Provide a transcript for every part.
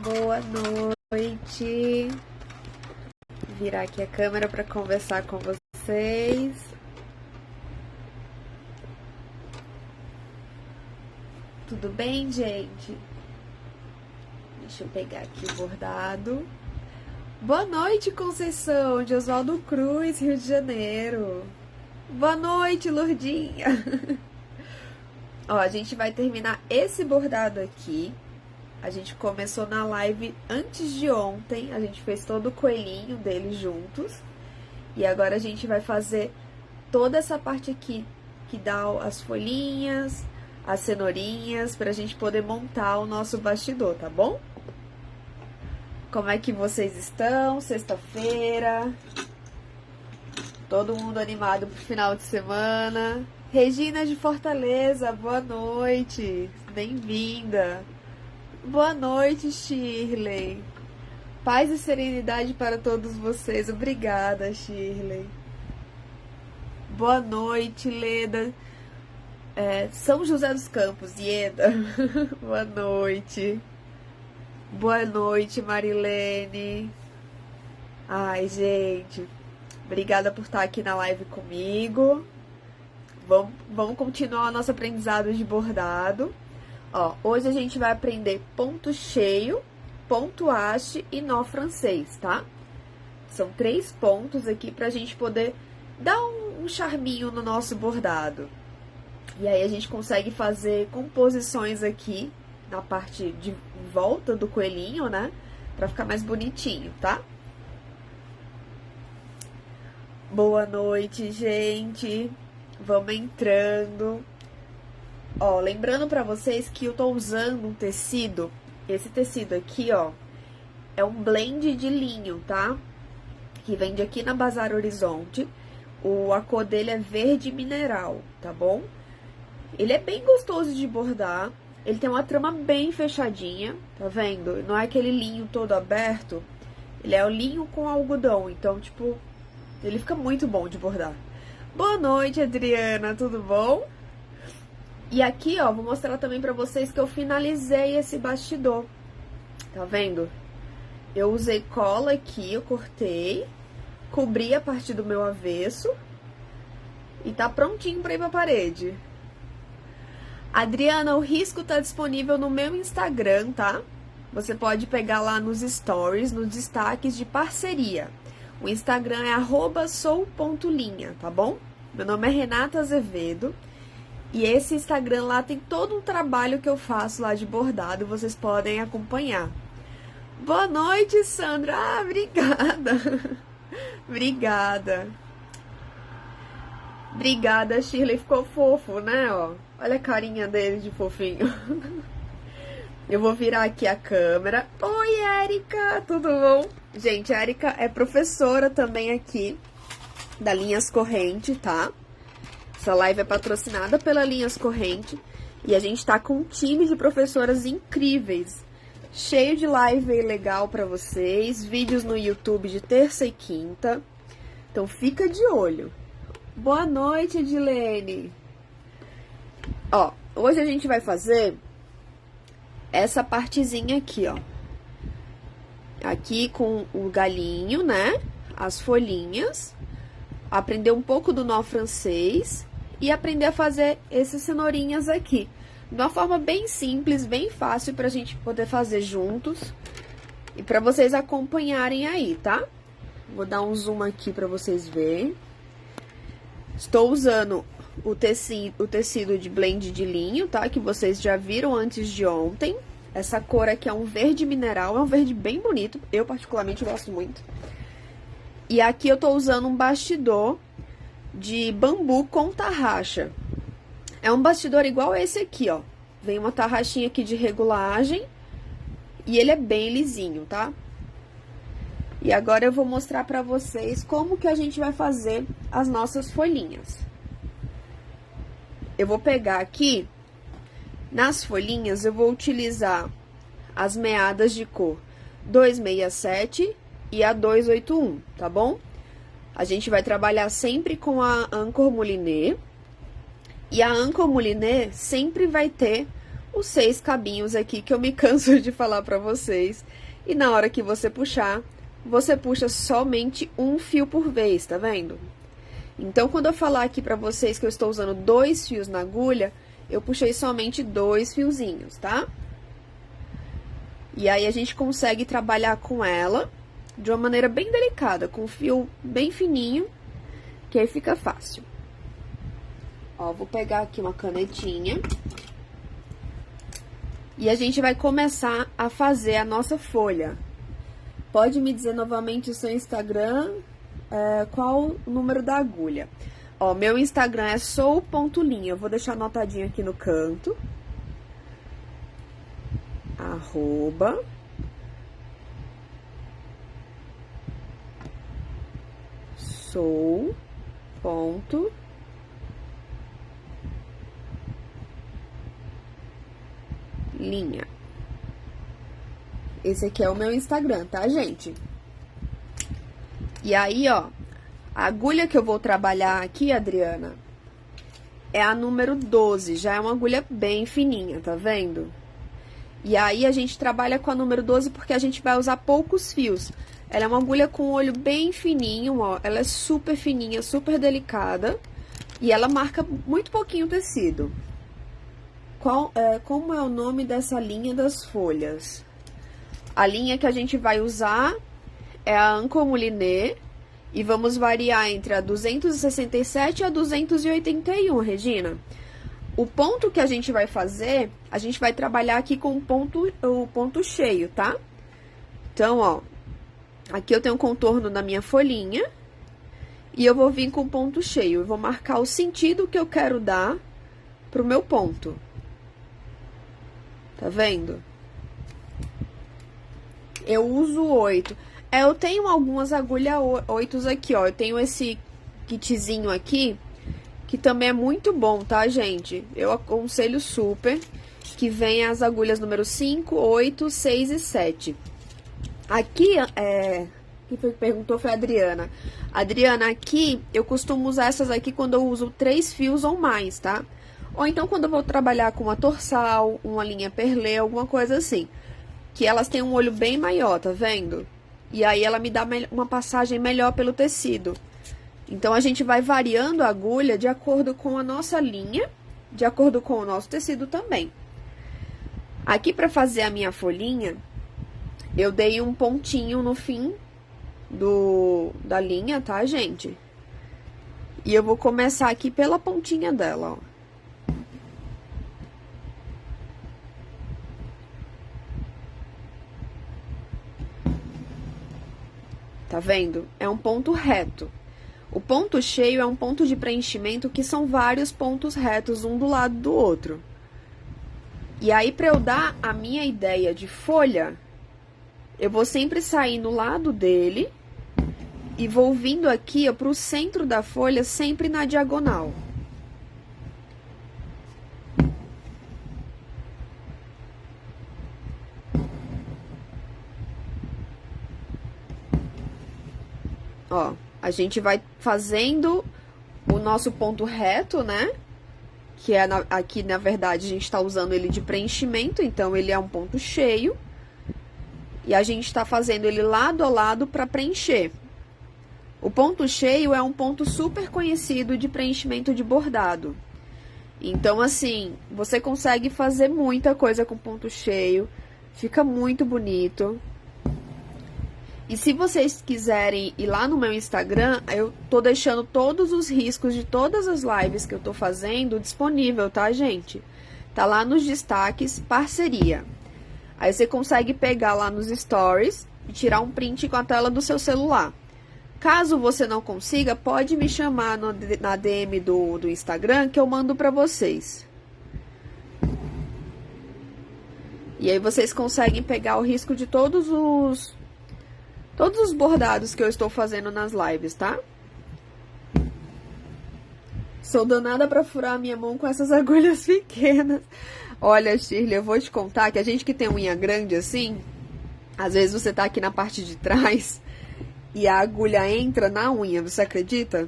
boa noite. Vou virar aqui a câmera para conversar com vocês. Tudo bem, gente? Deixa eu pegar aqui o bordado. Boa noite, Conceição, de Oswaldo Cruz, Rio de Janeiro. Boa noite, Lourdinha. Ó, a gente vai terminar esse bordado aqui. A gente começou na live antes de ontem, a gente fez todo o coelhinho dele juntos. E agora a gente vai fazer toda essa parte aqui, que dá as folhinhas, as cenourinhas, pra gente poder montar o nosso bastidor, tá bom? Como é que vocês estão? Sexta-feira. Todo mundo animado pro final de semana. Regina de Fortaleza, boa noite. Bem-vinda. Boa noite, Shirley. Paz e serenidade para todos vocês. Obrigada, Shirley. Boa noite, Leda. São José dos Campos, Ieda. Boa noite. Boa noite, Marilene. Ai, gente. Obrigada por estar aqui na live comigo. Vamos continuar o nosso aprendizado de bordado. Ó, hoje a gente vai aprender ponto cheio, ponto haste e nó francês, tá? São 3 pontos aqui pra gente poder dar um charminho no nosso bordado. E aí a gente consegue fazer composições aqui na parte de volta do coelhinho, né? Pra ficar mais bonitinho, tá? Boa noite, gente. Vamos entrando. Ó, lembrando pra vocês que eu tô usando um tecido. Esse tecido aqui, ó, é um blend de linho, tá? Que vende aqui na Bazar Horizonte. A cor dele é verde mineral, tá bom? Ele é bem gostoso de bordar. Ele tem uma trama bem fechadinha, tá vendo? Não é aquele linho todo aberto. Ele é o linho com algodão, então, tipo, ele fica muito bom de bordar. Boa noite, Adriana, tudo bom? E aqui, ó, vou mostrar também pra vocês que eu finalizei esse bastidor. Tá vendo? Eu usei cola aqui, eu cortei, cobri a parte do meu avesso e tá prontinho pra ir pra parede. Adriana, o risco tá disponível no meu Instagram, tá? Você pode pegar lá nos stories, nos destaques de parceria. O Instagram é @sou.linha, tá bom? Meu nome é Renata Azevedo. E esse Instagram lá tem todo um trabalho que eu faço lá de bordado, vocês podem acompanhar. Boa noite, Sandra. Ah, obrigada. Obrigada. Obrigada, Shirley. Ficou fofo, né? Ó, olha a carinha dele de fofinho. Eu vou virar aqui a câmera. Oi, Érica, tudo bom? Gente, a Érica é professora também aqui da Linhas Corrente, tá? Essa live é patrocinada pela Linhas Corrente e a gente tá com um time de professoras incríveis, cheio de live aí legal pra vocês, vídeos no YouTube de terça e quinta, então fica de olho. Boa noite, Edilene. Ó, hoje a gente vai fazer essa partezinha aqui, ó, aqui com o galinho, né, as folhinhas, aprender um pouco do nó francês e aprender a fazer essas cenourinhas aqui. De uma forma bem simples, bem fácil pra gente poder fazer juntos e pra vocês acompanharem aí, tá? Vou dar um zoom aqui pra vocês verem. Estou usando o tecido de blend de linho, tá? Que vocês já viram antes de ontem. Essa cor aqui é um verde mineral, é um verde bem bonito. Eu particularmente gosto muito. E aqui eu tô usando um bastidor de bambu com tarraxa. É um bastidor igual esse aqui, ó. Vem uma tarraxinha aqui de regulagem e ele é bem lisinho, tá? E agora eu vou mostrar pra vocês como que a gente vai fazer as nossas folhinhas. Eu vou pegar aqui, nas folhinhas, eu vou utilizar as meadas de cor 267 e a 281, tá bom? A gente vai trabalhar sempre com a Anchor Moulinet. E a Anchor Moulinet sempre vai ter os 6 cabinhos aqui que eu me canso de falar pra vocês. E na hora que você puxar, você puxa somente um fio por vez, tá vendo? Então, quando eu falar aqui pra vocês que eu estou usando 2 fios na agulha, eu puxei somente 2 fiozinhos, tá? E aí, a gente consegue trabalhar com ela de uma maneira bem delicada, com fio bem fininho, que aí fica fácil. Ó, vou pegar aqui uma canetinha. E a gente vai começar a fazer a nossa folha. Pode me dizer novamente o seu Instagram, qual o número da agulha. Ó, meu Instagram é sou.linha, eu vou deixar anotadinho aqui no canto. @ sou.linha. Esse aqui é o meu Instagram, tá, gente? E aí, ó, a agulha que eu vou trabalhar aqui, Adriana, é a número 12, já é uma agulha bem fininha, tá vendo? E aí, a gente trabalha com a número 12 porque a gente vai usar poucos fios. Ela é uma agulha com olho bem fininho, ó, ela é super fininha, super delicada, e ela marca muito pouquinho o tecido. Como é o nome dessa linha das folhas? A linha que a gente vai usar é a Anko Moulinet e vamos variar entre a 267 e a 281, Regina. O ponto que a gente vai fazer, a gente vai trabalhar aqui com o ponto cheio, tá? Então, ó, aqui eu tenho um contorno na minha folhinha e eu vou vir com o ponto cheio. Eu vou marcar o sentido que eu quero dar pro meu ponto. Tá vendo? Eu uso 8. Eu tenho algumas agulhas 8 aqui, ó. Eu tenho esse kitzinho aqui, que também é muito bom, tá, gente? Eu aconselho super, que vem as agulhas número 5, 8, 6 e 7. Aqui, quem foi que perguntou foi a Adriana. Adriana, aqui, eu costumo usar essas aqui quando eu uso 3 fios ou mais, tá? Ou então quando eu vou trabalhar com uma torsal, uma linha perlê, alguma coisa assim. Que elas têm um olho bem maior, tá vendo? E aí, ela me dá uma passagem melhor pelo tecido. Então, a gente vai variando a agulha de acordo com a nossa linha, de acordo com o nosso tecido também. Aqui, pra fazer a minha folhinha, eu dei um pontinho no fim da linha, tá, gente? E eu vou começar aqui pela pontinha dela, ó. Tá vendo? É um ponto reto. O ponto cheio é um ponto de preenchimento que são vários pontos retos, um do lado do outro. E aí, pra eu dar a minha ideia de folha, eu vou sempre sair no lado dele e vou vindo aqui, ó, pro centro da folha, sempre na diagonal. Ó, a gente vai fazendo o nosso ponto reto, né? Que é aqui, na verdade, a gente tá usando ele de preenchimento, então ele é um ponto cheio. E a gente tá fazendo ele lado a lado pra preencher. O ponto cheio é um ponto super conhecido de preenchimento de bordado. Então, assim, você consegue fazer muita coisa com ponto cheio, fica muito bonito. E se vocês quiserem ir lá no meu Instagram, eu tô deixando todos os riscos de todas as lives que eu tô fazendo disponível, tá, gente? Tá lá nos destaques, parceria. Aí você consegue pegar lá nos stories e tirar um print com a tela do seu celular. Caso você não consiga, pode me chamar na DM do Instagram que eu mando pra vocês. E aí vocês conseguem pegar o risco de todos os bordados que eu estou fazendo nas lives, tá? Sou danada pra furar a minha mão com essas agulhas pequenas. Olha, Shirley, eu vou te contar que a gente que tem unha grande assim, às vezes você tá aqui na parte de trás e a agulha entra na unha, você acredita?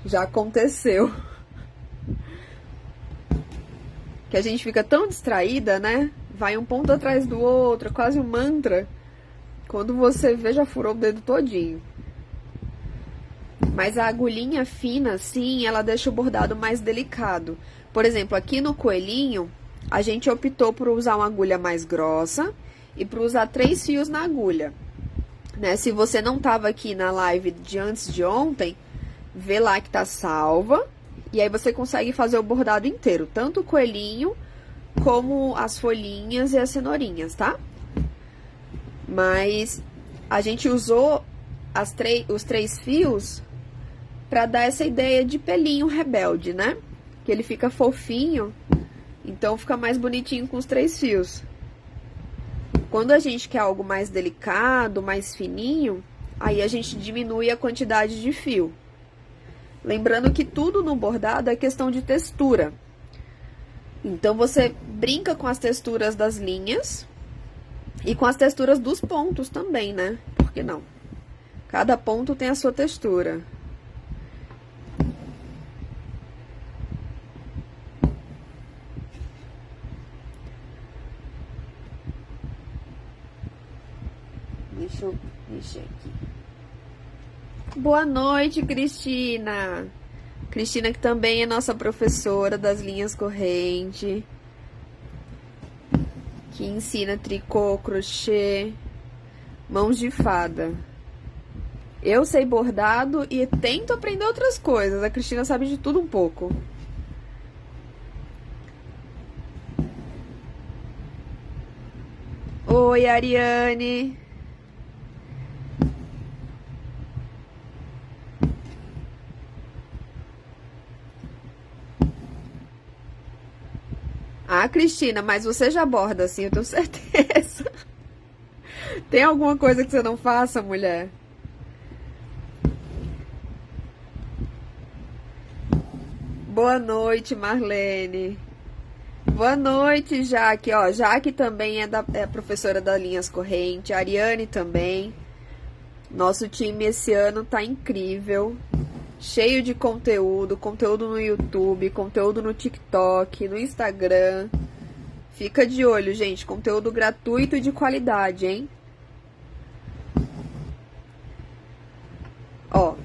Já aconteceu. que a gente fica tão distraída, né? Vai um ponto atrás do outro, quase um mantra. Quando você vê, já furou o dedo todinho. Mas a agulhinha fina, sim, ela deixa o bordado mais delicado. Por exemplo, aqui no coelhinho, a gente optou por usar uma agulha mais grossa e por usar 3 fios na agulha. Né? Se você não estava aqui na live de antes de ontem, vê lá que tá salva. E aí você consegue fazer o bordado inteiro, tanto o coelhinho como as folhinhas e as cenourinhas, tá? Mas a gente usou os 3 fios para dar essa ideia de pelinho rebelde, né? Que ele fica fofinho, então fica mais bonitinho com os 3 fios. Quando a gente quer algo mais delicado, mais fininho, aí a gente diminui a quantidade de fio. Lembrando que tudo no bordado é questão de textura. Então, você brinca com as texturas das linhas e com as texturas dos pontos também, né? Por que não? Cada ponto tem a sua textura. Deixa eu mexer aqui. Boa noite, Cristina. Cristina, que também é nossa professora das linhas corrente, que ensina tricô, crochê, mãos de fada. Eu sei bordado e tento aprender outras coisas. A Cristina sabe de tudo um pouco. Oi, Ariane. Ah, Cristina, mas você já borda assim, eu tenho certeza. Tem alguma coisa que você não faça, mulher? Boa noite, Marlene. Boa noite, Jaque. Ó, Jaque também é professora das linhas corrente, a Ariane também. Nosso time esse ano tá incrível. Cheio de conteúdo, conteúdo no YouTube, conteúdo no TikTok, no Instagram. Fica de olho, gente, conteúdo gratuito e de qualidade, hein? Ó,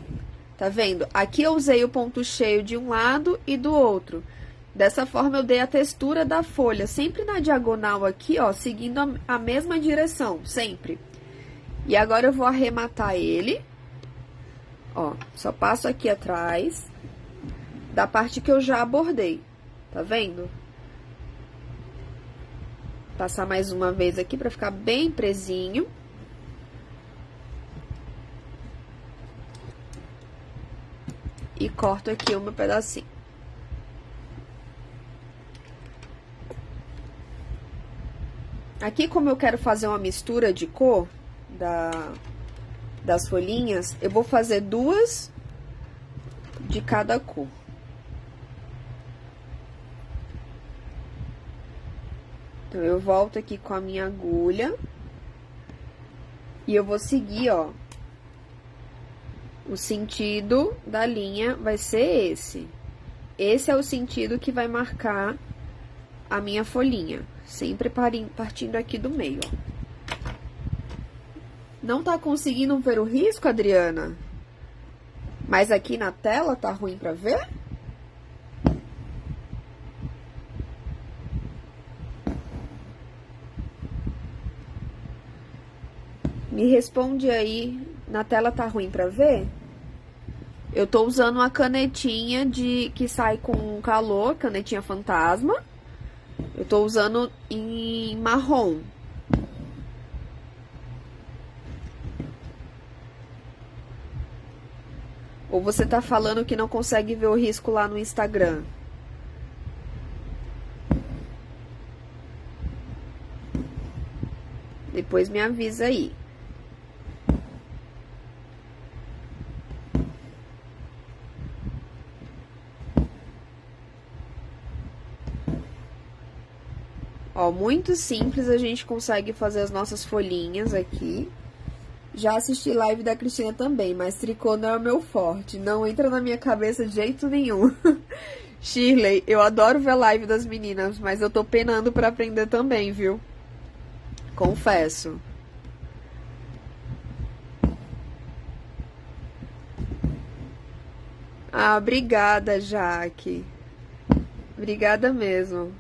tá vendo? Aqui eu usei o ponto cheio de um lado e do outro. Dessa forma eu dei a textura da folha, sempre na diagonal aqui, ó, seguindo a mesma direção, sempre. E agora eu vou arrematar ele. Ó, só passo aqui atrás da parte que eu já bordei, tá vendo? Passar mais uma vez aqui pra ficar bem presinho. E corto aqui o meu pedacinho. Aqui, como eu quero fazer uma mistura de cor das folhinhas, eu vou fazer 2 de cada cor. Então, eu volto aqui com a minha agulha e eu vou seguir, ó. O sentido da linha vai ser esse. Esse é o sentido que vai marcar a minha folhinha, sempre partindo aqui do meio, ó. Não tá conseguindo ver o risco, Adriana? Mas aqui na tela tá ruim pra ver? Me responde aí, na tela tá ruim pra ver? Eu tô usando uma canetinha que sai com calor, canetinha fantasma. Eu tô usando em marrom. Ou você tá falando que não consegue ver o risco lá no Instagram? Depois me avisa aí. Ó, muito simples, a gente consegue fazer as nossas folhinhas aqui. Já assisti live da Cristina também, mas tricô não é o meu forte. Não entra na minha cabeça de jeito nenhum. Shirley, eu adoro ver live das meninas, mas eu tô penando pra aprender também, viu? Confesso. Ah, obrigada, Jaque. Obrigada mesmo.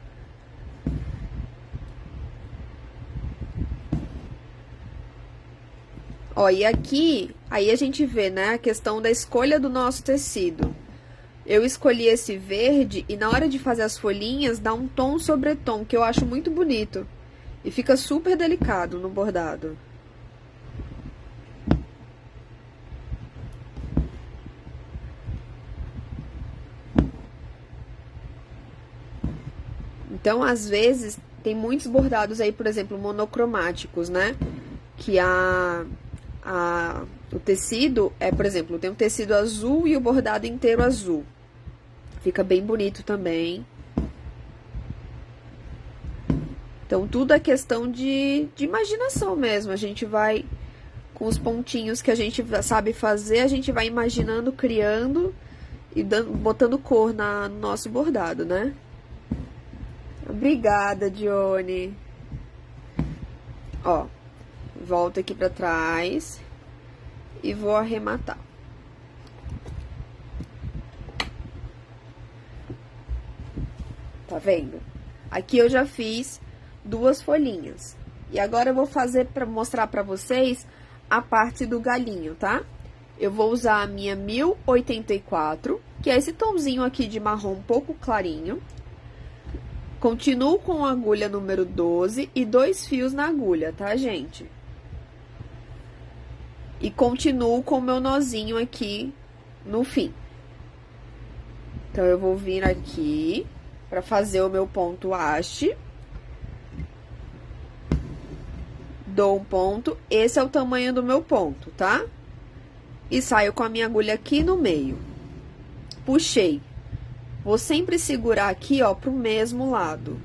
Ó, e aqui, aí a gente vê, né, a questão da escolha do nosso tecido. Eu escolhi esse verde e na hora de fazer as folhinhas dá um tom sobre tom, que eu acho muito bonito. E fica super delicado no bordado. Então, às vezes, tem muitos bordados aí, por exemplo, monocromáticos, né? Que o tecido é, por exemplo, tem um tecido azul e o bordado inteiro azul. Fica bem bonito também. Então, tudo é questão de imaginação mesmo. A gente vai, com os pontinhos que a gente sabe fazer, a gente vai imaginando, criando e botando cor no nosso bordado, né? Obrigada, Dione. Ó, volto aqui pra trás e vou arrematar. Tá vendo? Aqui eu já fiz 2 folhinhas. E agora eu vou fazer pra mostrar pra vocês a parte do galinho, tá? Eu vou usar a minha 1084, que é esse tomzinho aqui de marrom um pouco clarinho. Continuo com a agulha número 12 e 2 fios na agulha, tá, gente? E continuo com o meu nozinho aqui no fim. Então, eu vou vir aqui pra fazer o meu ponto haste. Dou um ponto, esse é o tamanho do meu ponto, tá? E saio com a minha agulha aqui no meio. Puxei. Vou sempre segurar aqui, ó, pro mesmo lado.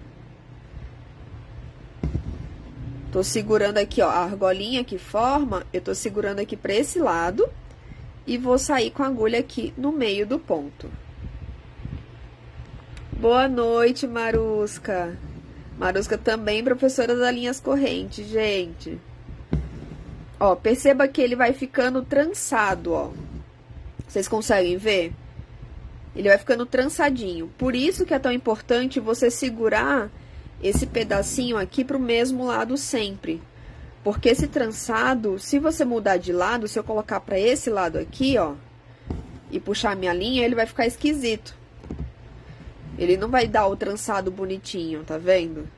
Tô segurando aqui, ó, a argolinha que forma, eu tô segurando aqui pra esse lado. E vou sair com a agulha aqui no meio do ponto. Boa noite, Marusca. Marusca também professora das linhas correntes, gente. Ó, perceba que ele vai ficando trançado, ó. Vocês conseguem ver? Ele vai ficando trançadinho. Por isso que é tão importante você segurar esse pedacinho aqui pro mesmo lado sempre. Porque esse trançado, se você mudar de lado, se eu colocar pra esse lado aqui, ó, e puxar a minha linha, ele vai ficar esquisito. Ele não vai dar o trançado bonitinho, tá vendo?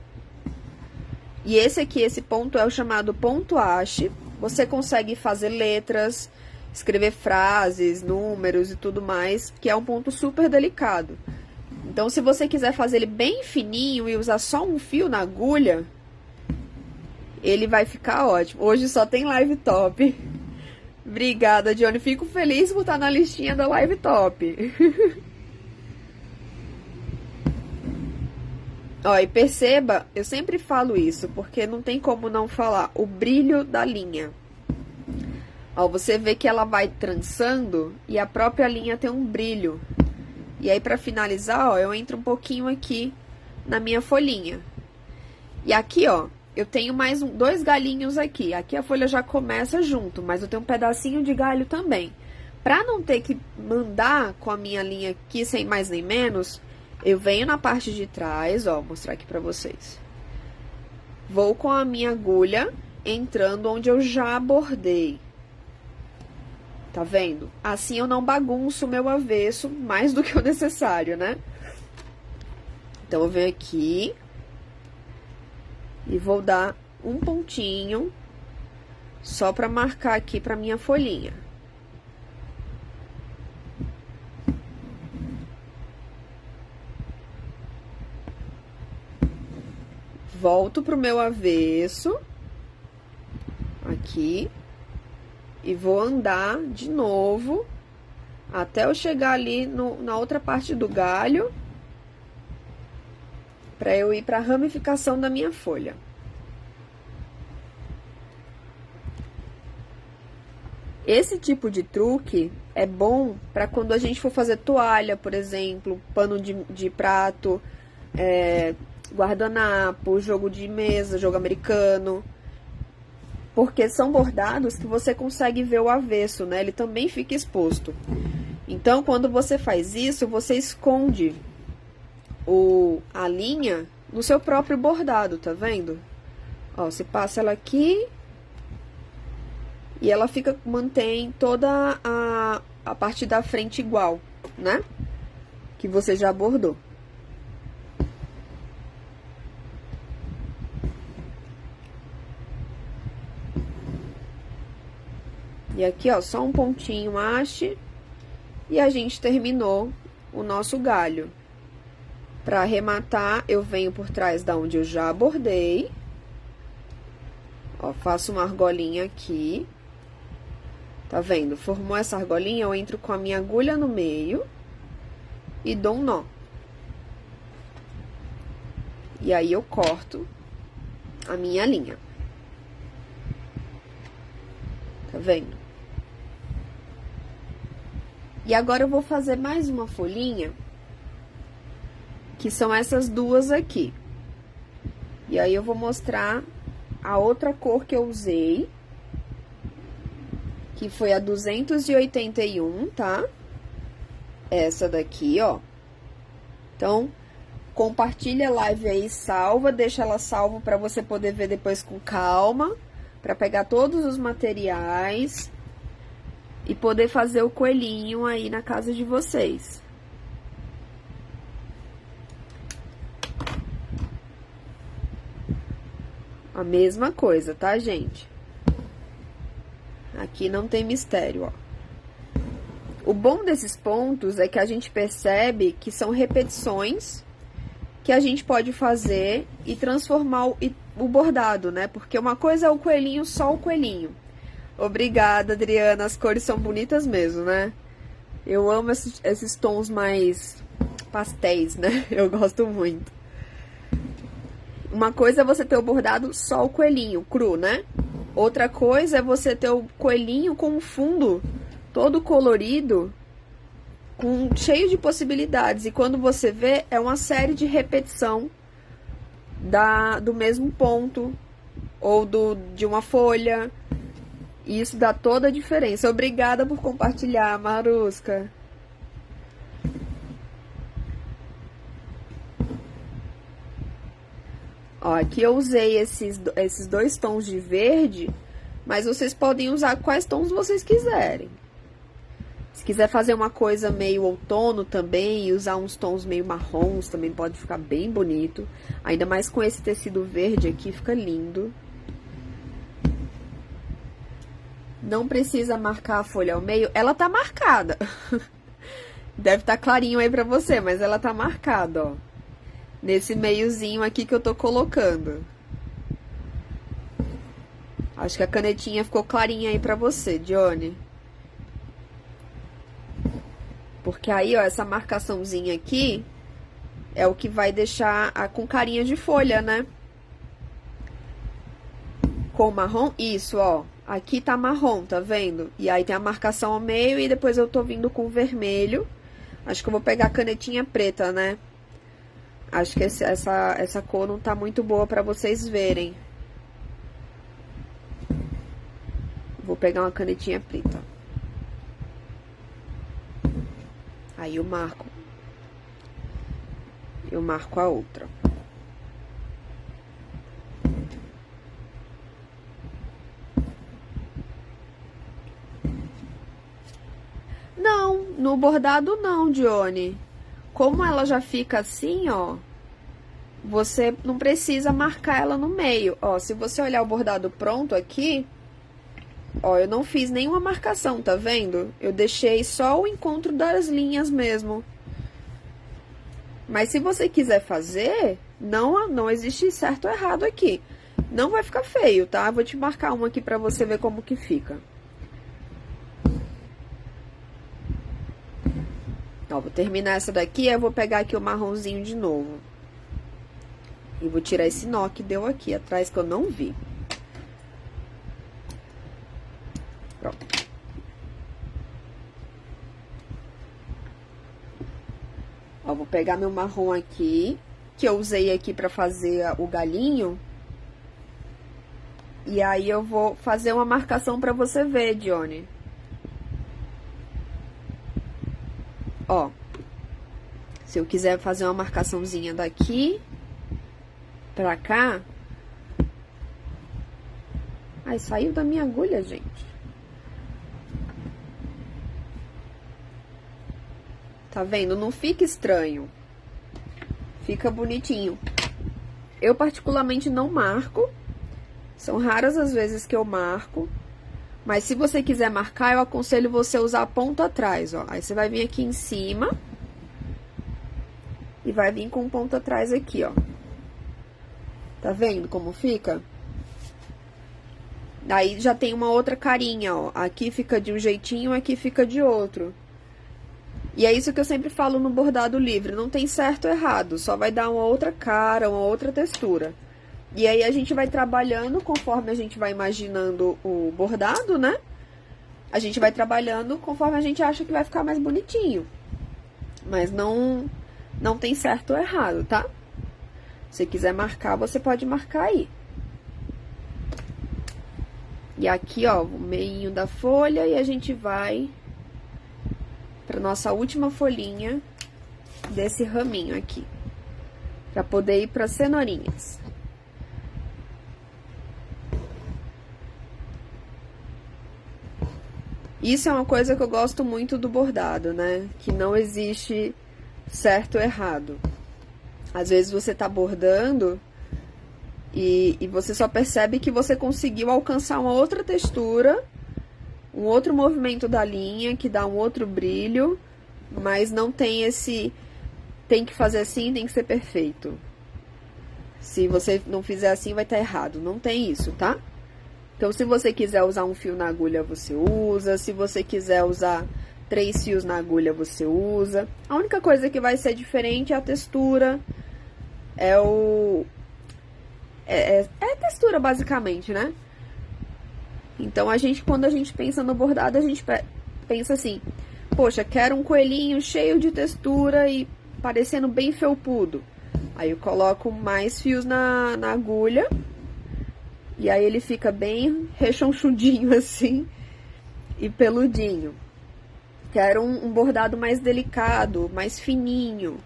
E esse aqui, esse ponto é o chamado ponto haste. Você consegue fazer letras, escrever frases, números e tudo mais, que é um ponto super delicado. Então, se você quiser fazer ele bem fininho e usar só um fio na agulha, ele vai ficar ótimo. Hoje só tem live top. Obrigada, Johnny. Fico feliz por estar na listinha da live top. Ó, e perceba, eu sempre falo isso, porque não tem como não falar, o brilho da linha. Ó, você vê que ela vai trançando e a própria linha tem um brilho. E aí, pra finalizar, ó, eu entro um pouquinho aqui na minha folhinha. E aqui, ó, eu tenho mais 2 galhinhos aqui. Aqui a folha já começa junto, mas eu tenho um pedacinho de galho também. Pra não ter que mandar com a minha linha aqui sem mais nem menos, eu venho na parte de trás, ó, vou mostrar aqui pra vocês. Vou com a minha agulha entrando onde eu já bordei. Tá vendo? Assim eu não bagunço o meu avesso mais do que o necessário, né? Então, eu venho aqui e vou dar um pontinho só pra marcar aqui pra minha folhinha. Volto pro meu avesso, aqui, e vou andar de novo, até eu chegar ali na outra parte do galho, pra eu ir pra ramificação da minha folha. Esse tipo de truque é bom para quando a gente for fazer toalha, por exemplo, pano de prato, guardanapo, jogo de mesa, jogo americano. Porque são bordados que você consegue ver o avesso, né? Ele também fica exposto. Então, quando você faz isso, você esconde a linha no seu próprio bordado, tá vendo? Ó, você passa ela aqui e ela mantém toda a parte da frente igual, né? Que você já bordou. E aqui, ó, só um pontinho haste e a gente terminou o nosso galho. Para arrematar, eu venho por trás da onde eu já bordei. Ó, faço uma argolinha aqui. Tá vendo? Formou essa argolinha, eu entro com a minha agulha no meio e dou um nó. E aí, eu corto a minha linha. Tá vendo? E agora eu vou fazer mais uma folhinha, que são essas duas aqui. E aí, eu vou mostrar a outra cor que eu usei, que foi a 281, tá? Essa daqui, ó. Então, compartilha a live aí, salva, deixa ela salvo pra você poder ver depois com calma, pra pegar todos os materiais e poder fazer o coelhinho aí na casa de vocês. A mesma coisa, tá, gente? Aqui não tem mistério, ó. O bom desses pontos é que a gente percebe que são repetições que a gente pode fazer e transformar o bordado, né? Porque uma coisa é o coelhinho, só o coelhinho. Obrigada, Adriana. As cores são bonitas mesmo, né? Eu amo esses tons mais pastéis, né? Eu gosto muito. Uma coisa é você ter o bordado só o coelhinho, cru, né? Outra coisa é você ter o coelhinho com um fundo todo colorido, cheio de possibilidades. E quando você vê, é uma série de repetição do mesmo ponto ou de uma folha. E isso dá toda a diferença. Obrigada por compartilhar, Marusca. Ó, aqui eu usei esses dois tons de verde, mas vocês podem usar quais tons vocês quiserem. Se quiser fazer uma coisa meio outono também e usar uns tons meio marrons, também pode ficar bem bonito. Ainda mais com esse tecido verde aqui, fica lindo. Não precisa marcar a folha ao meio, ela tá marcada. Deve estar clarinho aí pra você, mas ela tá marcada, ó. Nesse meiozinho aqui que eu tô colocando. Acho que a canetinha ficou clarinha aí pra você, Johnny. Porque aí, ó, essa marcaçãozinha aqui é o que vai deixar com carinha de folha, né? Com marrom, isso, ó. Aqui tá marrom, tá vendo? E aí tem a marcação ao meio e depois eu tô vindo com vermelho. Acho que eu vou pegar a canetinha preta, né? Acho que essa cor não tá muito boa pra vocês verem. Vou pegar uma canetinha preta. Aí eu marco a outra. Não, no bordado não, Johnny. Como ela já fica assim, ó, você não precisa marcar ela no meio. Ó, se você olhar o bordado pronto aqui, ó, eu não fiz nenhuma marcação, tá vendo? Eu deixei só o encontro das linhas mesmo. Mas se você quiser fazer, não existe certo ou errado aqui. Não vai ficar feio, tá? Vou te marcar uma aqui pra você ver como que fica. Ó, vou terminar essa daqui, eu vou pegar aqui o marronzinho de novo. E vou tirar esse nó que deu aqui atrás, que eu não vi. Pronto. Ó, vou pegar meu marrom aqui, que eu usei aqui pra fazer o galinho. E aí eu vou fazer uma marcação pra você ver, Dione. Ó, se eu quiser fazer uma marcaçãozinha daqui pra cá... Ai, saiu da minha agulha, gente. Tá vendo? Não fica estranho. Fica bonitinho. Eu particularmente não marco. São raras as vezes que eu marco. Mas se você quiser marcar, eu aconselho você usar a ponta atrás, ó. Aí você vai vir aqui em cima. E vai vir com ponta atrás aqui, ó. Tá vendo como fica? Aí já tem uma outra carinha, ó. Aqui fica de um jeitinho, aqui fica de outro. E é isso que eu sempre falo no bordado livre. Não tem certo ou errado. Só vai dar uma outra cara, uma outra textura. E aí a gente vai trabalhando conforme a gente vai imaginando o bordado, né? A gente vai trabalhando conforme a gente acha que vai ficar mais bonitinho. Mas não tem certo ou errado, tá? Se quiser marcar, você pode marcar aí. E aqui, ó, o meinho da folha, e a gente vai pra nossa última folhinha desse raminho aqui. Pra poder ir pras cenourinhas. Isso é uma coisa que eu gosto muito do bordado, né? Que não existe certo ou errado. Às vezes você tá bordando e você só percebe que você conseguiu alcançar uma outra textura, um outro movimento da linha, que dá um outro brilho, mas não tem esse... Tem que fazer assim, tem que ser perfeito. Se você não fizer assim, vai estar errado. Não tem isso, tá? Então, se você quiser usar um fio na agulha, você usa. Se você quiser usar 3 fios na agulha, você usa. A única coisa que vai ser diferente é a textura. É a textura, basicamente, né? Então, quando a gente pensa no bordado, a gente pensa assim... Poxa, quero um coelhinho cheio de textura e parecendo bem felpudo. Aí eu coloco mais fios na agulha. E aí ele fica bem rechonchudinho assim e peludinho. Quero um bordado mais delicado, mais fininho.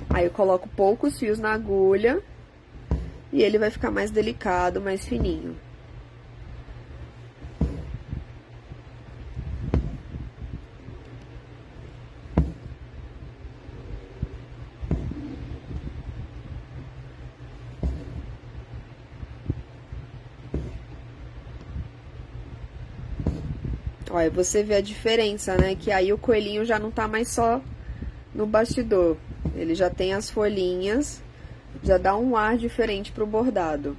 Aí eu coloco poucos fios na agulha e ele vai ficar mais delicado, mais fininho. Olha, você vê a diferença, né? Que aí o coelhinho já não tá mais só no bastidor. Ele já tem as folhinhas, já dá um ar diferente pro bordado.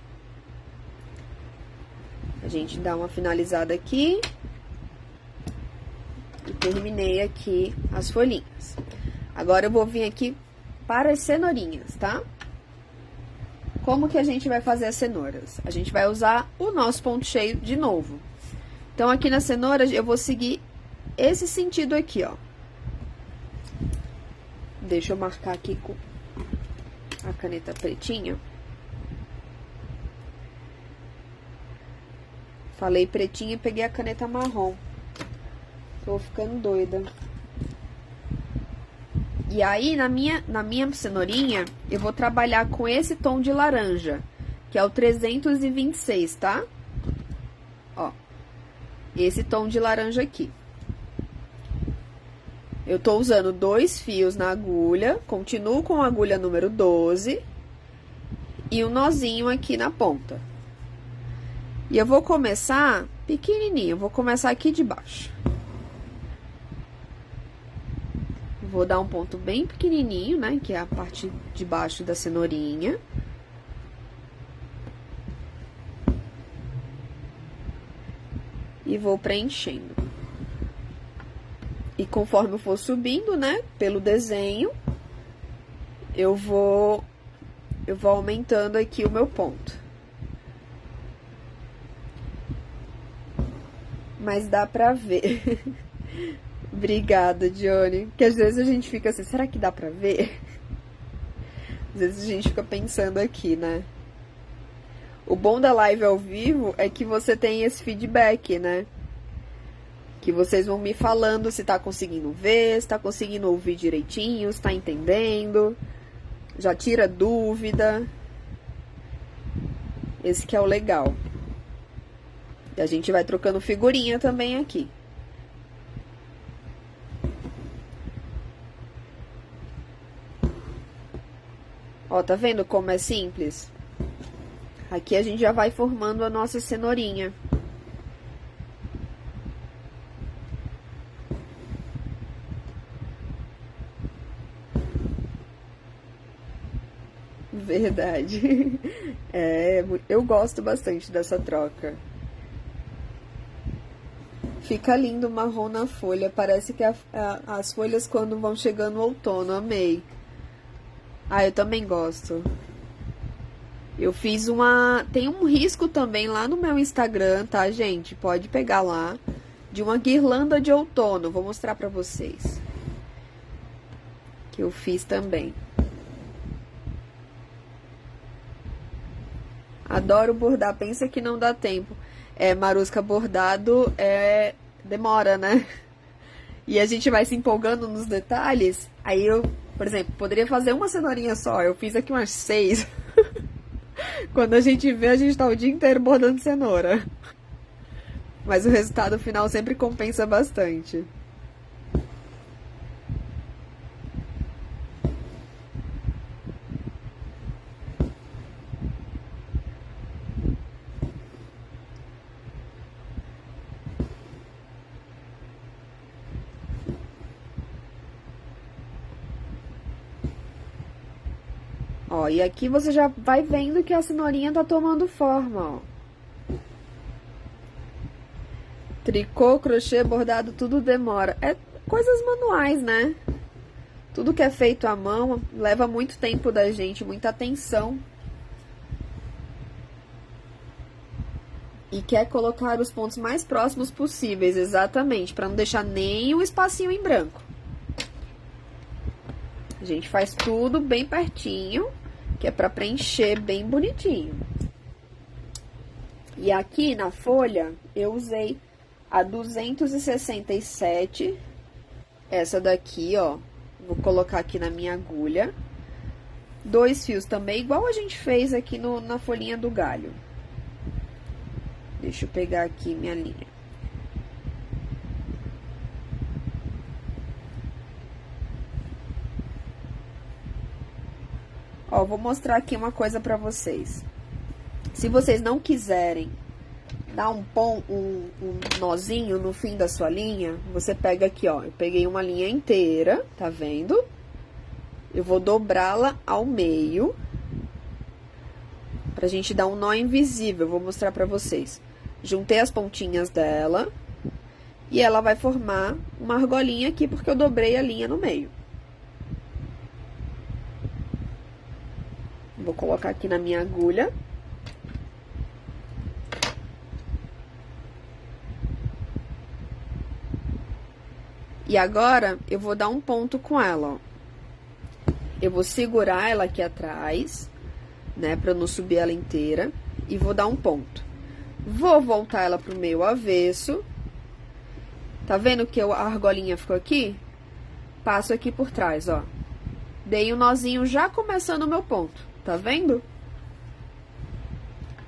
A gente dá uma finalizada aqui. E terminei aqui as folhinhas. Agora eu vou vir aqui para as cenourinhas, tá? Como que a gente vai fazer as cenouras? A gente vai usar o nosso ponto cheio de novo. Então, aqui na cenoura, eu vou seguir esse sentido aqui, ó. Deixa eu marcar aqui com a caneta pretinha. Falei pretinha e peguei a caneta marrom. Tô ficando doida. E aí, na minha cenourinha, eu vou trabalhar com esse tom de laranja, que é o 326, tá? Ó. Esse tom de laranja aqui. Eu tô usando 2 fios na agulha, continuo com a agulha número 12 e um nozinho aqui na ponta. E eu vou começar pequenininho, vou começar aqui de baixo. Vou dar um ponto bem pequenininho, né, que é a parte de baixo da cenourinha. E vou preenchendo. E conforme eu for subindo, né, pelo desenho, eu vou aumentando aqui o meu ponto. Mas dá pra ver Obrigada, Johnny. Porque às vezes a gente fica assim, será que dá pra ver? Às vezes a gente fica pensando aqui, né? O bom da live ao vivo é que você tem esse feedback, né? Que vocês vão me falando se tá conseguindo ver, se tá conseguindo ouvir direitinho, se tá entendendo. Já tira dúvida. Esse que é o legal. E a gente vai trocando figurinha também aqui. Ó, tá vendo como é simples? Aqui a gente já vai formando a nossa cenourinha. Verdade. É, eu gosto bastante dessa troca. Fica lindo o marrom na folha. Parece que as folhas quando vão chegando no outono. Amei. Ah, eu também gosto. Eu fiz uma... Tem um risco também lá no meu Instagram, tá, gente? Pode pegar lá. De uma guirlanda de outono. Vou mostrar pra vocês. Que eu fiz também. Adoro bordar. Pensa que não dá tempo. É, Marusca, bordado demora, né? E a gente vai se empolgando nos detalhes. Aí eu, por exemplo, poderia fazer uma cenourinha só. Eu fiz aqui umas 6. Quando a gente vê, a gente tá o dia inteiro bordando cenoura. Mas o resultado final sempre compensa bastante. Ó, e aqui você já vai vendo que a cenourinha tá tomando forma, ó. Tricô, crochê, bordado, tudo demora. É coisas manuais, né? Tudo que é feito à mão leva muito tempo da gente, muita atenção. E quer colocar os pontos mais próximos possíveis, exatamente, para não deixar nem um espacinho em branco. A gente faz tudo bem pertinho, que é para preencher bem bonitinho. E aqui na folha, eu usei a 267, essa daqui, ó. Vou colocar aqui na minha agulha. 2 fios também, igual a gente fez aqui na folhinha do galho. Deixa eu pegar aqui minha linha. Ó, vou mostrar aqui uma coisa pra vocês. Se vocês não quiserem dar um nozinho no fim da sua linha, você pega aqui, ó. Eu peguei uma linha inteira, tá vendo? Eu vou dobrá-la ao meio. Pra gente dar um nó invisível, vou mostrar pra vocês. Juntei as pontinhas dela. E ela vai formar uma argolinha aqui, porque eu dobrei a linha no meio. Vou colocar aqui na minha agulha. E agora, eu vou dar um ponto com ela, ó. Eu vou segurar ela aqui atrás, né, pra não subir ela inteira. E vou dar um ponto. Vou voltar ela pro meio avesso. Tá vendo que a argolinha ficou aqui? Passo aqui por trás, ó. Dei um nozinho já começando o meu ponto. Tá vendo?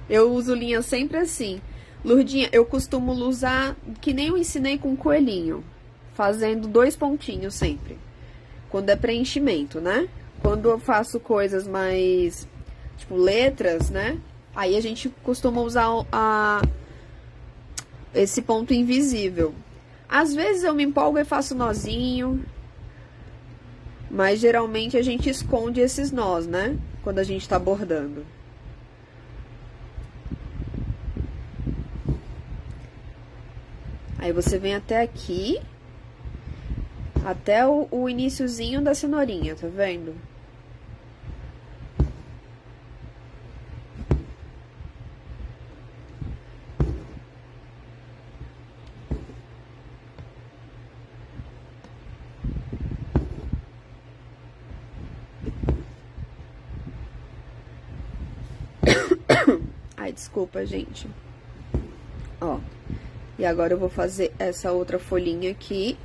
Eu uso linha sempre assim. Lurdinha, eu costumo usar que nem eu ensinei com o coelhinho. Fazendo 2 pontinhos sempre. Quando é preenchimento, né? Quando eu faço coisas mais, tipo, letras, né? Aí a gente costuma usar esse ponto invisível. Às vezes eu me empolgo e faço nozinho. Mas geralmente a gente esconde esses nós, né? Quando a gente tá bordando. Aí você vem até aqui. Até o iniciozinho da cenourinha, tá vendo? Ai, desculpa, gente. Ó. E agora eu vou fazer essa outra folhinha aqui.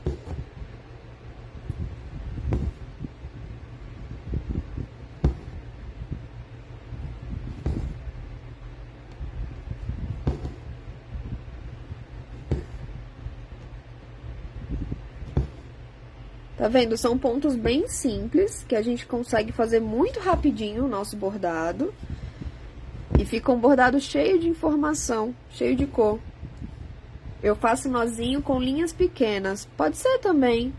Tá vendo? São pontos bem simples, que a gente consegue fazer muito rapidinho o nosso bordado. E fica um bordado cheio de informação, cheio de cor. Eu faço nozinho com linhas pequenas, pode ser também.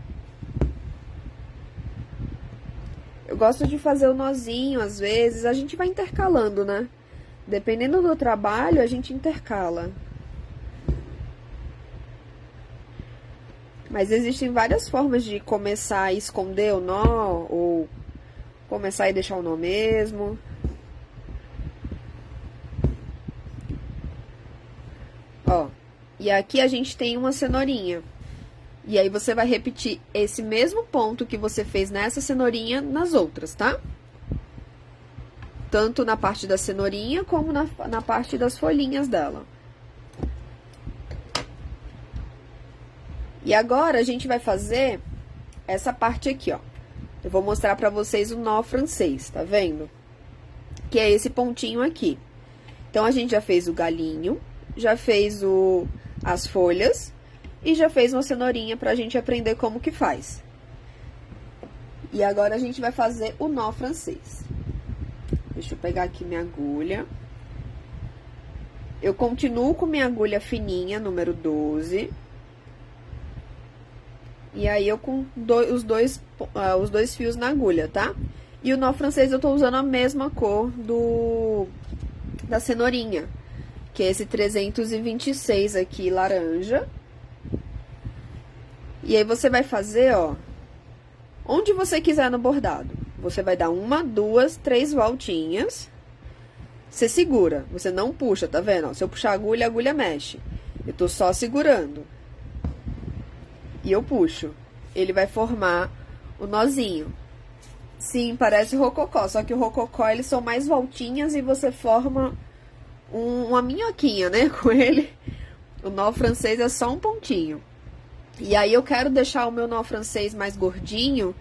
Eu gosto de fazer o nozinho, às vezes, a gente vai intercalando, né? Dependendo do trabalho, a gente intercala. Mas existem várias formas de começar a esconder o nó, ou começar e deixar o nó mesmo. Ó, e aqui a gente tem uma cenourinha. E aí você vai repetir esse mesmo ponto que você fez nessa cenourinha nas outras, tá? Tanto na parte da cenourinha, como na parte das folhinhas dela. E agora, a gente vai fazer essa parte aqui, ó. Eu vou mostrar pra vocês o nó francês, tá vendo? Que é esse pontinho aqui. Então, a gente já fez o galinho, já fez as folhas e já fez uma cenourinha pra gente aprender como que faz. E agora, a gente vai fazer o nó francês. Deixa eu pegar aqui minha agulha. Eu continuo com minha agulha fininha, número 12. E aí, eu com os dois fios na agulha, tá? E o nó francês eu tô usando a mesma cor da cenourinha, que é esse 326 aqui, laranja. E aí, você vai fazer, ó, onde você quiser no bordado. Você vai dar 1, 2, 3 voltinhas. Você segura, você não puxa, tá vendo? Ó, se eu puxar a agulha mexe. Eu tô só segurando. E eu puxo. Ele vai formar o nozinho. Sim, parece rococó, só que o rococó, eles são mais voltinhas e você forma uma minhoquinha, né, com ele. O nó francês é só um pontinho. E aí, eu quero deixar o meu nó francês mais gordinho,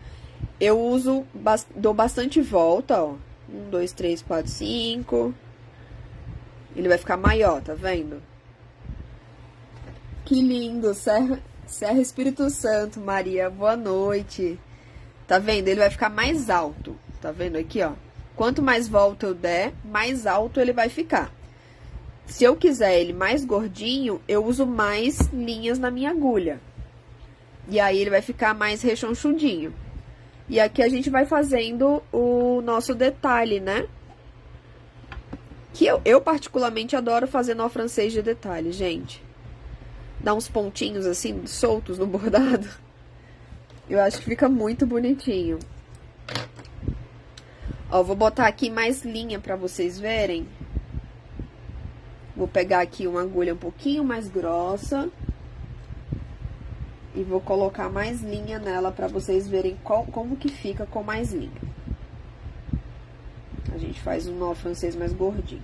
eu dou bastante volta, ó. 1, 2, 3, 4, 5. Ele vai ficar maior, tá vendo? Que lindo, Serra Espírito Santo, Maria, boa noite. Tá vendo? Ele vai ficar mais alto. Tá vendo aqui, ó? Quanto mais volta eu der, mais alto ele vai ficar. Se eu quiser ele mais gordinho, eu uso mais linhas na minha agulha. E aí, ele vai ficar mais rechonchudinho. E aqui a gente vai fazendo o nosso detalhe, né? Que eu particularmente adoro fazer nó francês de detalhe, gente. Dá uns pontinhos assim, soltos no bordado. Eu acho que fica muito bonitinho. Ó, vou botar aqui mais linha pra vocês verem. Vou pegar aqui uma agulha um pouquinho mais grossa. E vou colocar mais linha nela pra vocês verem como que fica com mais linha. A gente faz um nó francês mais gordinho.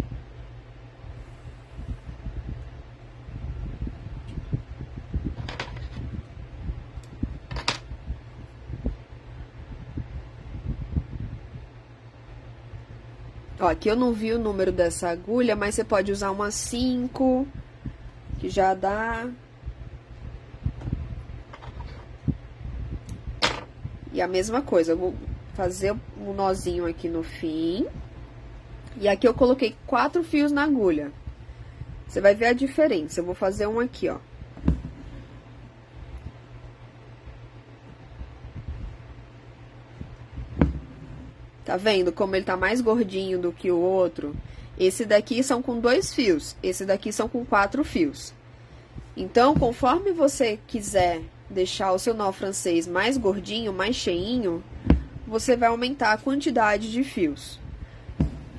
Ó, aqui eu não vi o número dessa agulha, mas você pode usar uma 5, que já dá. E a mesma coisa, eu vou fazer um nozinho aqui no fim. E aqui eu coloquei 4 fios na agulha. Você vai ver a diferença. Eu vou fazer um aqui, ó. Tá vendo como ele tá mais gordinho do que o outro? Esse daqui são com 2 fios, esse daqui são com 4 fios. Então, conforme você quiser deixar o seu nó francês mais gordinho, mais cheinho, você vai aumentar a quantidade de fios.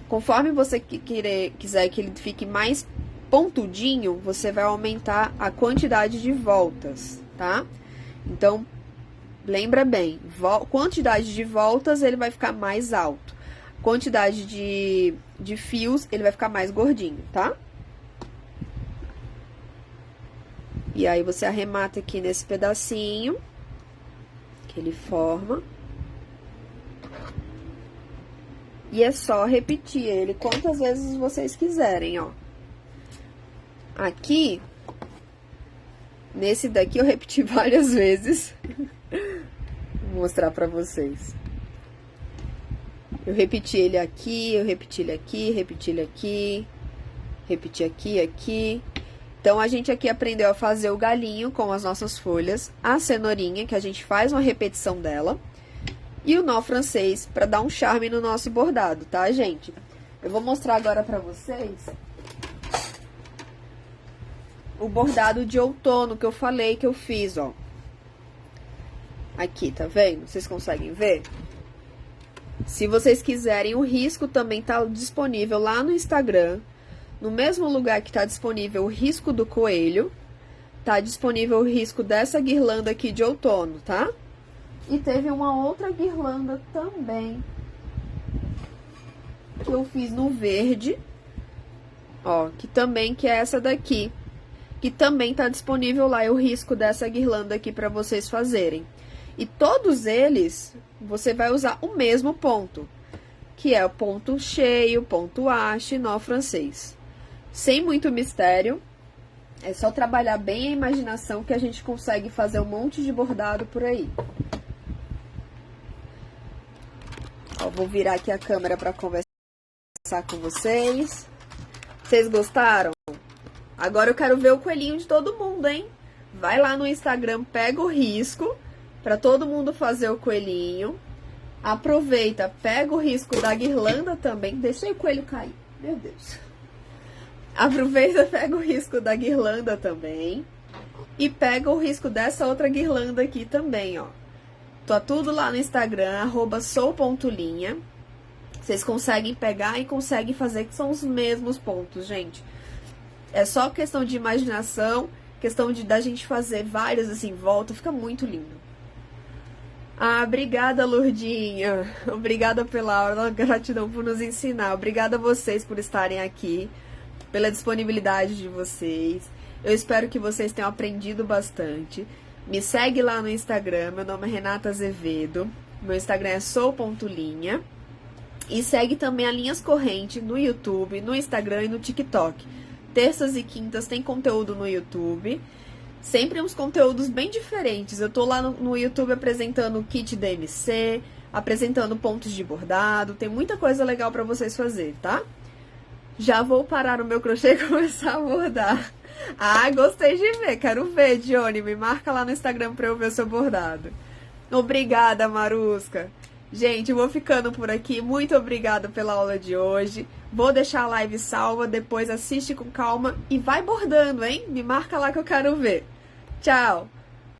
Conforme você quiser que ele fique mais pontudinho, você vai aumentar a quantidade de voltas, tá? Então, lembra bem, quantidade de voltas ele vai ficar mais alto. quantidade de fios, ele vai ficar mais gordinho, tá? E aí, você arremata aqui nesse pedacinho que ele forma. E é só repetir ele quantas vezes vocês quiserem, ó. Aqui, nesse daqui eu repeti várias vezes. Vou mostrar pra vocês. Eu repeti ele aqui, eu repeti ele aqui, repeti ele aqui, repeti aqui, aqui. Então, a gente aqui aprendeu a fazer o galinho com as nossas folhas, a cenourinha, que a gente faz uma repetição dela, e o nó francês, para dar um charme no nosso bordado, tá, gente? Eu vou mostrar agora pra vocês o bordado de outono que eu falei que eu fiz, ó. Aqui, tá vendo? Vocês conseguem ver? Se vocês quiserem, o risco também tá disponível lá no Instagram. No mesmo lugar que tá disponível o risco do coelho, tá disponível o risco dessa guirlanda aqui de outono, tá? E teve uma outra guirlanda também, que eu fiz no verde, ó, que é essa daqui, que também tá disponível lá, o risco dessa guirlanda aqui pra vocês fazerem. E todos eles, você vai usar o mesmo ponto, que é o ponto cheio, ponto haste, nó francês. Sem muito mistério, é só trabalhar bem a imaginação que a gente consegue fazer um monte de bordado por aí. Ó, vou virar aqui a câmera para conversar com vocês. Vocês gostaram? Agora eu quero ver o coelhinho de todo mundo, hein? Vai lá no Instagram, pega o risco para todo mundo fazer o coelhinho. Aproveita, pega o risco da guirlanda também. Deixa o coelho cair, meu Deus. Aproveita, pega o risco da guirlanda também. E pega o risco dessa outra guirlanda aqui também, ó. Tá tudo lá no Instagram, @sou.linha. Vocês conseguem pegar e conseguem fazer, que são os mesmos pontos, gente. É só questão de imaginação, questão da gente fazer vários assim em volta, fica muito lindo. Ah, obrigada, Lourdinha. Obrigada pela aula, gratidão por nos ensinar. Obrigada a vocês por estarem aqui, pela disponibilidade de vocês. Eu espero que vocês tenham aprendido bastante. Me segue lá no Instagram, meu nome é Renata Azevedo, meu Instagram é sou.linha. E segue também a Linhas Corrente no YouTube, no Instagram e no TikTok. Terças e quintas tem conteúdo no YouTube, sempre uns conteúdos bem diferentes. Eu tô lá no YouTube apresentando o kit DMC, apresentando pontos de bordado, tem muita coisa legal pra vocês fazer, tá? Já vou parar o meu crochê e começar a bordar. Ah, gostei de ver, quero ver, Johnny. Me marca lá no Instagram pra eu ver o seu bordado. Obrigada, Marusca. Gente, eu vou ficando por aqui. Muito obrigada pela aula de hoje. Vou deixar a live salva, depois assiste com calma e vai bordando, hein? Me marca lá que eu quero ver. Tchau!